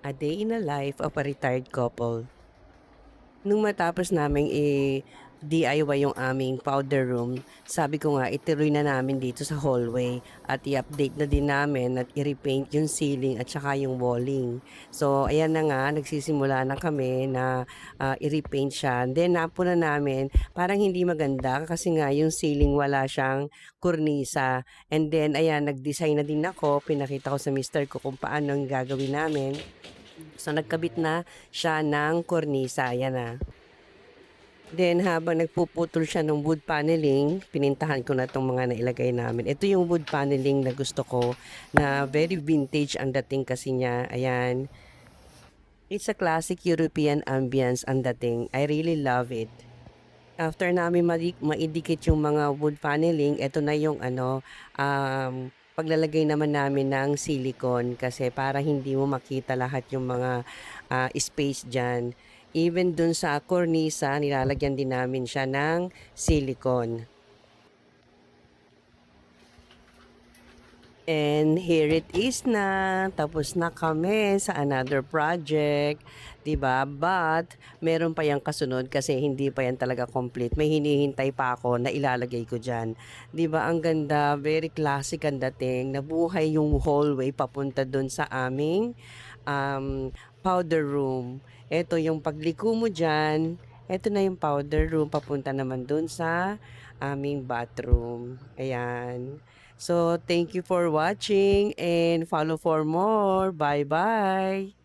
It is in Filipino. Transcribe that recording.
A Day in the Life of a Retired Couple. Nung matapos naming DIY yung aming powder room, sabi ko nga ituloy na namin dito sa hallway at i-update na din namin at i-repaint yung ceiling at saka yung walling. So ayan na nga, nagsisimula na kami na i-repaint siya. Then napo na namin, parang hindi maganda kasi nga yung ceiling wala siyang kornisa. And then ayan, nag-design na din ako, pinakita ko sa mister ko kung paano ang gagawin namin. So nagkabit na siya ng kornisa, ayan na. Then habang nagpuputol siya ng wood paneling, pinintahan ko na 'tong mga nailagay namin. Ito yung wood paneling na gusto ko, na very vintage ang dating kasi niya, ayan. It's a classic European ambience ang dating. I really love it. After namin maidikit yung mga wood paneling, eto na yung paglalagay naman namin ng silicone kasi para hindi mo makita lahat yung mga space dyan. Even dun sa cornisa, nilalagyan din namin siya ng silicone. And here it is na, tapos na kami sa another project, 'di ba? But meron pa yang kasunod kasi hindi pa yan talaga complete. May hinihintay pa ako na ilalagay ko diyan. 'Di ba? Ang ganda, very classic ang dating. Nabuhay yung hallway papunta doon sa aming powder room. Ito yung pagliko mo diyan. Ito na yung powder room papunta naman doon sa aming bathroom. Ayan. So, thank you for watching and follow for more. Bye-bye!